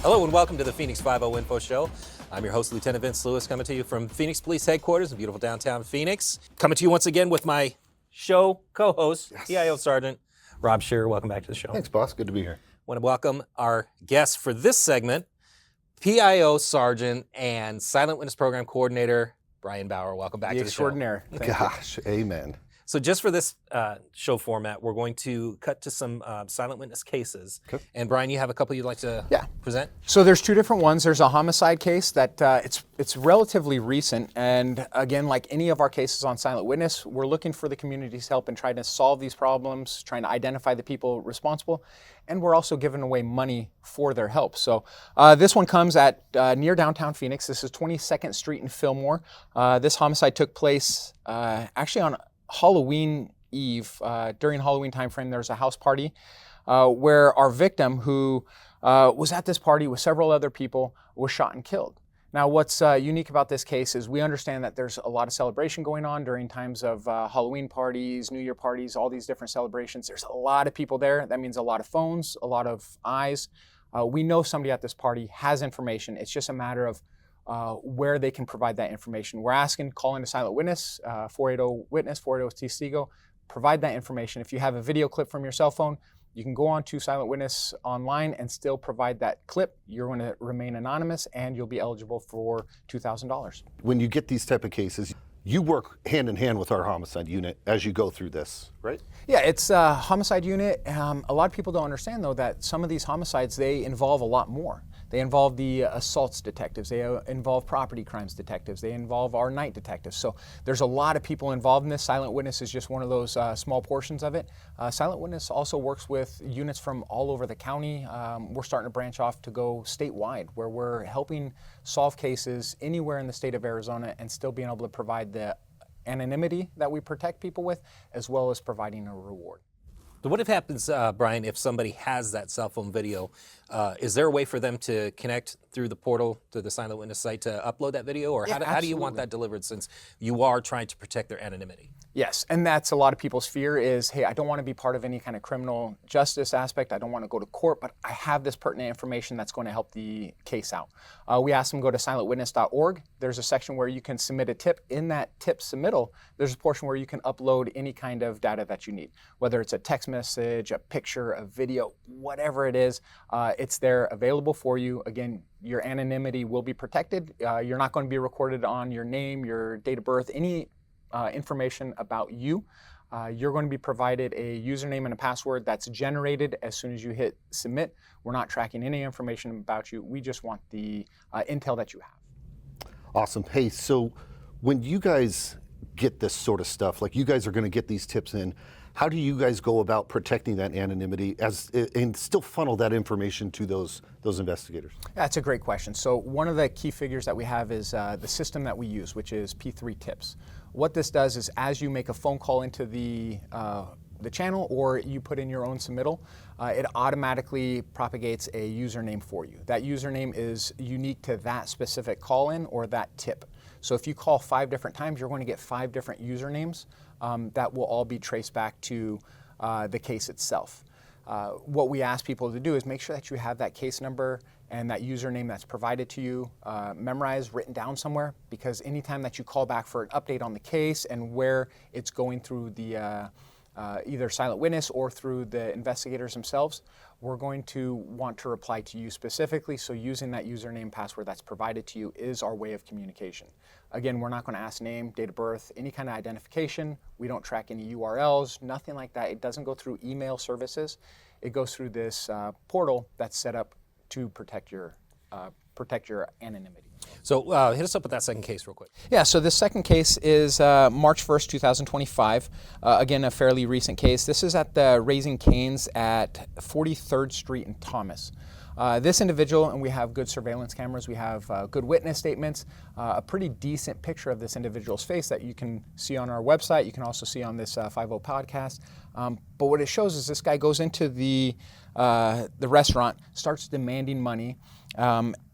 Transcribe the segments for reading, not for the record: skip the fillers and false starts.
Hello and welcome to the Phoenix 5-0 Info Show. I'm your host, Lieutenant Vince Lewis, coming to you from Phoenix Police Headquarters in beautiful downtown Phoenix. Coming to you once again with my show co-host, PIO Sergeant Rob Shearer. Welcome back to the show. Thanks, boss. Good to be here. I want to welcome our guest for this segment, PIO Sergeant and Silent Witness Program Coordinator, Brian Bauer. Welcome back to the show. Gosh, amen. So just for this show format, we're going to cut to some silent witness cases. Okay. And Brian, you have a couple you'd like to present? So there's two different ones. There's a homicide case that it's relatively recent. And again, like any of our cases on silent witness, we're looking for the community's help in trying to solve these problems, trying to identify the people responsible. And we're also giving away money for their help. So this one comes at near downtown Phoenix. This is 22nd Street in Fillmore. This homicide took place actually on Halloween Eve. During Halloween timeframe, there was a house party where our victim, who was at this party with several other people, was shot and killed. Now, what's unique about this case is we understand that there's a lot of celebration going on during times of Halloween parties, New Year parties, all these different celebrations. There's a lot of people there. That means a lot of phones, a lot of eyes. We know somebody at this party has information. It's just a matter of where they can provide that information. We're asking, call in a silent witness, 480-WITNESS, 480-TESTIGO, provide that information. If you have a video clip from your cell phone, you can go on to Silent Witness online and still provide that clip. You're going to remain anonymous and you'll be eligible for $2,000. When you get these type of cases, you work hand in hand with our homicide unit as you go through this, right? Yeah, it's a homicide unit. A lot of people don't understand, though, that some of these homicides, they involve a lot more. They involve the assaults detectives. They involve property crimes detectives. They involve our night detectives. So there's a lot of people involved in this. Silent Witness is just one of those small portions of it. Silent Witness also works with units from all over the county. We're starting to branch off to go statewide, where we're helping solve cases anywhere in the state of Arizona and still being able to provide the anonymity that we protect people with, as well as providing a reward. So what happens, Brian, if somebody has that cell phone video? Is there a way for them to connect through the portal to the Silent Witness site to upload that video? Or how do you want that delivered, since you are trying to protect their anonymity? Yes, and that's a lot of people's fear is, hey, I don't want to be part of any kind of criminal justice aspect. I don't want to go to court, but I have this pertinent information that's going to help the case out. We ask them to go to silentwitness.org. There's a section where you can submit a tip. In that tip submittal, there's a portion where you can upload any kind of data that you need, whether it's a text message, a picture, a video, whatever it is. It's there available for you. Again, your anonymity will be protected. You're not going to be recorded on your name, your date of birth, any information about you. You're going to be provided a username and a password that's generated as soon as you hit submit. We're not tracking any information about you. We just want the intel that you have. Awesome. Hey, so when you guys get this sort of stuff, like you guys are going to get these tips in, how do you guys go about protecting that anonymity and still funnel that information to those investigators? That's a great question. So one of the key figures that we have is the system that we use, which is P3 tips. What this does is, as you make a phone call into the channel or you put in your own submittal, it automatically propagates a username for you. That username is unique to that specific call-in or that tip. So if you call 5 different times, you're going to get 5 different usernames that will all be traced back to the case itself. What we ask people to do is make sure that you have that case number and that username that's provided to you memorized, written down somewhere, because anytime that you call back for an update on the case and where it's going through the either Silent Witness or through the investigators themselves, we're going to want to reply to you specifically. So using that username password that's provided to you is our way of communication. Again, we're not going to ask name, date of birth, any kind of identification. We don't track any URLs, nothing like that. It doesn't go through email services. It goes through this portal that's set up to protect your anonymity. So hit us up with that second case real quick. Yeah, so this second case is March 1st, 2025. Again, a fairly recent case. This is at the Raising Cane's at 43rd Street in Thomas. This individual, and we have good surveillance cameras, we have good witness statements, a pretty decent picture of this individual's face that you can see on our website. You can also see on this 5-0 podcast. But what it shows is this guy goes into the restaurant, starts demanding money.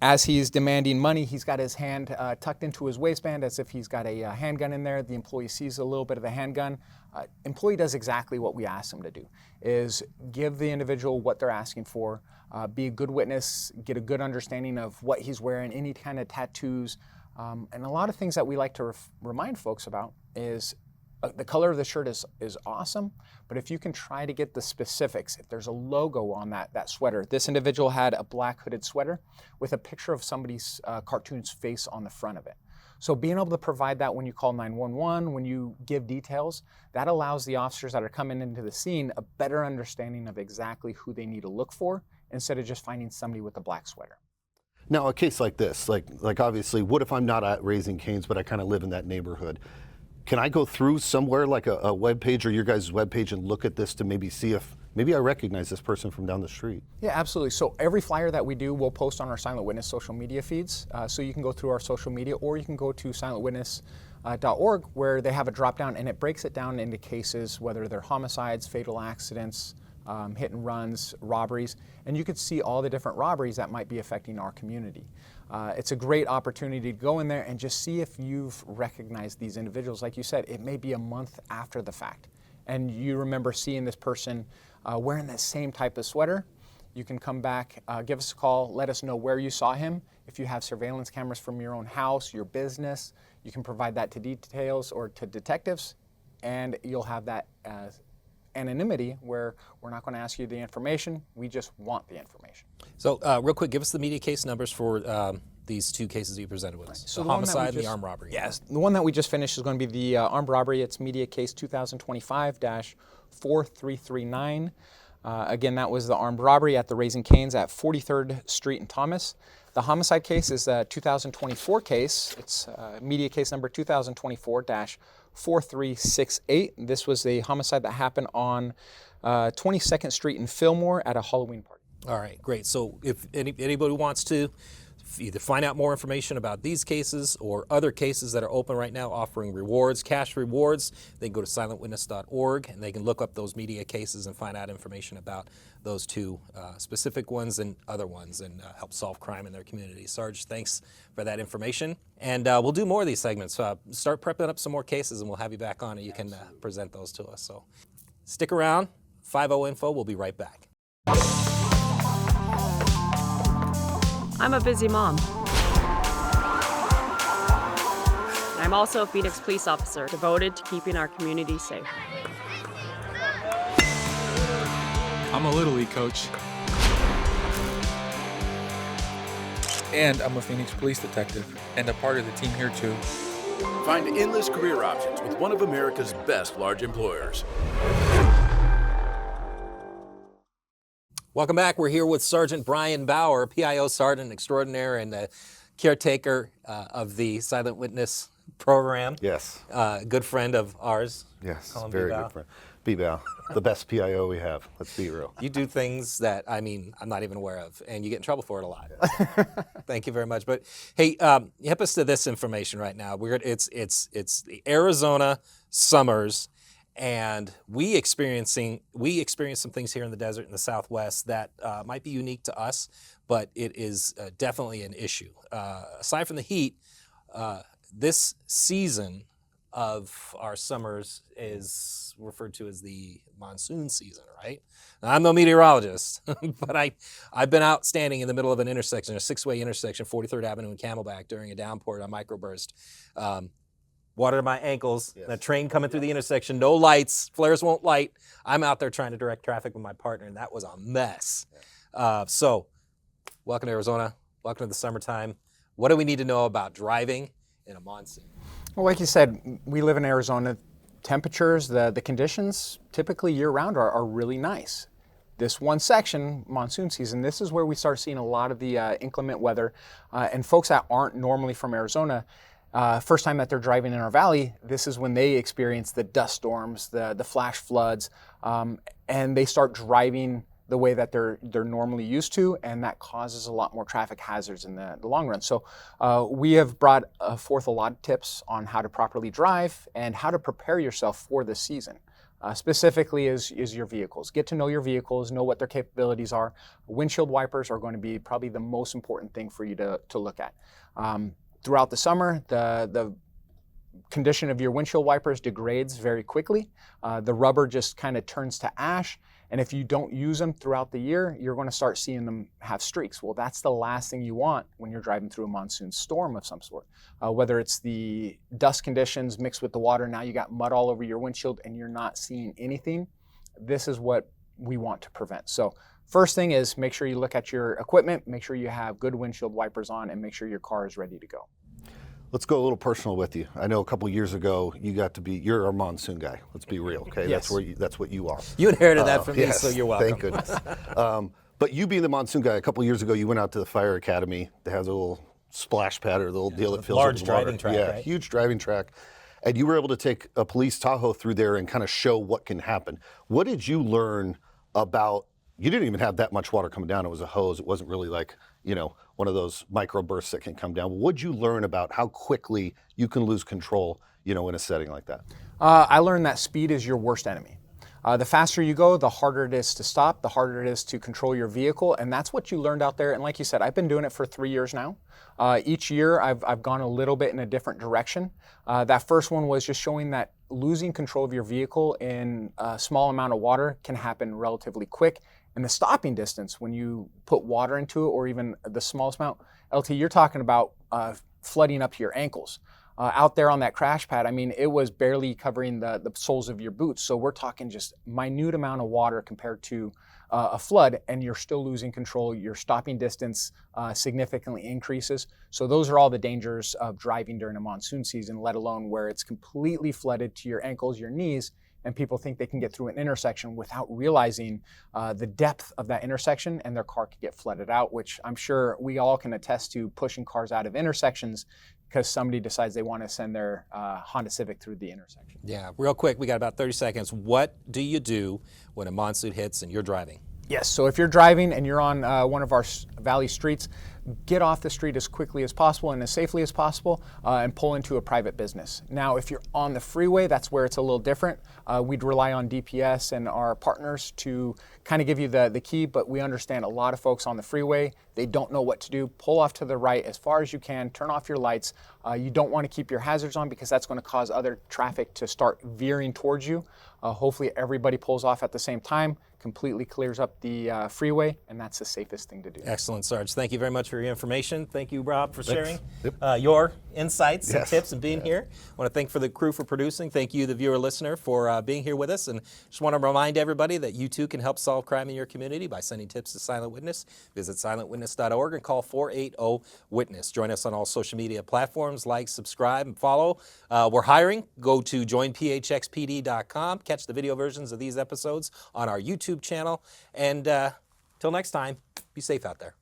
As he's demanding money, he's got his hand tucked into his waistband as if he's got a handgun in there. The employee sees a little bit of the handgun, Employee does exactly what we ask them to do, is give the individual what they're asking for, be a good witness, get a good understanding of what he's wearing, any kind of tattoos. And a lot of things that we like to remind folks about is the color of the shirt is awesome, but if you can try to get the specifics, if there's a logo on that sweater. This individual had a black hooded sweater with a picture of somebody's cartoon's face on the front of it. So being able to provide that when you call 911, when you give details, that allows the officers that are coming into the scene a better understanding of exactly who they need to look for instead of just finding somebody with a black sweater. Now, a case like this, like obviously, what if I'm not at Raising Cane's, but I kind of live in that neighborhood? Can I go through somewhere like a web page or your guys' web page and look at this to maybe see if maybe I recognize this person from down the street? Yeah, absolutely. So every flyer that we do, we'll post on our Silent Witness social media feeds. So you can go through our social media, or you can go to silentwitness.org, where they have a drop down and it breaks it down into cases, whether they're homicides, fatal accidents, hit and runs, robberies, and you could see all the different robberies that might be affecting our community. It's a great opportunity to go in there and just see if you've recognized these individuals. Like you said, it may be a month after the fact, and you remember seeing this person wearing the same type of sweater. You can come back, give us a call, let us know where you saw him. If you have surveillance cameras from your own house, your business, you can provide that to details or to detectives, and you'll have that anonymity where we're not going to ask you the information, we just want the information. So real quick, give us the media case numbers for these two cases you presented with us, So the homicide and the armed robbery. Yes, the one that we just finished is going to be the armed robbery. It's media case 2025-4339. Again, that was the armed robbery at the Raising Cane's at 43rd Street in Thomas. The homicide case is a 2024 case. It's media case number 2024-4368. This was a homicide that happened on 22nd Street in Fillmore at a Halloween party. All right, great. So if anybody wants to either find out more information about these cases or other cases that are open right now offering rewards, cash rewards, they can go to silentwitness.org and they can look up those media cases and find out information about those two specific ones and other ones and help solve crime in their community. Sarge, thanks for that information. And we'll do more of these segments. Start prepping up some more cases and we'll have you back on and you can present those to us. So stick around. 5-0 Info, we'll be right back. I'm a busy mom. I'm also a Phoenix police officer devoted to keeping our community safe. I'm a Little League coach. And I'm a Phoenix police detective and a part of the team here too. Find endless career options with one of America's best large employers. Welcome back. We're here with Sergeant Brian Bauer, PIO Sergeant Extraordinaire and the caretaker of the Silent Witness program. Yes. Good friend of ours. Yes, Call him very B-Bow. good friend. B-Bow, the best PIO we have. Let's be real. You do things that, I'm not even aware of, and you get in trouble for it a lot. Thank you very much. But hey, hip us to this information right now. It's the Arizona summers, and we experience some things here in the desert in the Southwest that might be unique to us, but it is definitely an issue. Aside from the heat, this season of our summers is referred to as the monsoon season, right? Now, I'm no meteorologist, but I've been out standing in the middle of an intersection, a six-way intersection, 43rd Avenue and Camelback during a downpour, a microburst. Water to my ankles, yes. A train coming through the intersection, no lights, flares won't light. I'm out there trying to direct traffic with my partner, and that was a mess. So, welcome to Arizona. Welcome to the summertime. What do we need to know about driving in a monsoon? Well, like you said, we live in Arizona. Temperatures, the conditions typically year-round are really nice. This one section, monsoon season, this is where we start seeing a lot of the inclement weather. And folks that aren't normally from Arizona, first time that they're driving in our valley, this is when they experience the dust storms, the flash floods, and they start driving the way that they're normally used to, and that causes a lot more traffic hazards in the long run. So we have brought forth a lot of tips on how to properly drive and how to prepare yourself for this season. Specifically is your vehicles. Get to know your vehicles, know what their capabilities are. Windshield wipers are going to be probably the most important thing for you to look at. Throughout the summer, the condition of your windshield wipers degrades very quickly. The rubber just kind of turns to ash. And if you don't use them throughout the year, you're going to start seeing them have streaks. Well, that's the last thing you want when you're driving through a monsoon storm of some sort. Whether it's the dust conditions mixed with the water, now you got mud all over your windshield and you're not seeing anything. This is what we want to prevent. So first thing is make sure you look at your equipment, make sure you have good windshield wipers on, and make sure your car is ready to go. Let's go a little personal with you. I know a couple years ago you got to be, you're a monsoon guy. Let's be real, okay? Yes. That's what you are. You inherited that from me, Yes, so you're welcome. thank goodness. But you being the monsoon guy, a couple years ago you went out to the fire academy. They has a little splash pad or the little deal that fills large up with water. driving track, Yeah, right? huge driving track. And you were able to take a police Tahoe through there and kind of show what can happen. What did you learn about, you didn't even have that much water coming down. It was a hose. It wasn't really like, one of those microbursts that can come down. What did you learn about how quickly you can lose control, in a setting like that? I learned that speed is your worst enemy. The faster you go, the harder it is to stop, the harder it is to control your vehicle, and that's what you learned out there. And like you said, I've been doing it for 3 years now. Each year, I've gone a little bit in a different direction. That first one was just showing that losing control of your vehicle in a small amount of water can happen relatively quick. And the stopping distance, when you put water into it, or even the smallest amount, LT, you're talking about flooding up to your ankles. Out there on that crash pad, it was barely covering the soles of your boots. So we're talking just minute amount of water compared to a flood, and you're still losing control. Your stopping distance significantly increases. So those are all the dangers of driving during a monsoon season, let alone where it's completely flooded to your ankles, your knees, and people think they can get through an intersection without realizing the depth of that intersection, and their car could get flooded out, which I'm sure we all can attest to, pushing cars out of intersections because somebody decides they want to send their Honda Civic through the intersection. Yeah, real quick, we got about 30 seconds. What do you do when a monsoon hits and you're driving? Yes, so if you're driving and you're on one of our valley streets, get off the street as quickly as possible and as safely as possible and pull into a private business. Now, if you're on the freeway, that's where it's a little different. We'd rely on DPS and our partners to kind of give you the key, but we understand a lot of folks on the freeway, they don't know what to do. Pull off to the right as far as you can, turn off your lights. You don't want to keep your hazards on because that's going to cause other traffic to start veering towards you. Hopefully everybody pulls off at the same time, completely clears up the freeway, and that's the safest thing to do. Excellent, Sarge. Thank you very much for your information. Thank you, Rob, for sharing Yep. your insights and Yes. tips and being here. I want to thank for the crew for producing. Thank you, the viewer listener, for being here with us. And just want to remind everybody that you too can help solve crime in your community by sending tips to Silent Witness. Visit silentwitness.org and call 480-WITNESS. Join us on all social media platforms. Like, subscribe, and follow. We're hiring. Go to joinphxpd.com. Catch the video versions of these episodes on our YouTube channel. And till next time, be safe out there.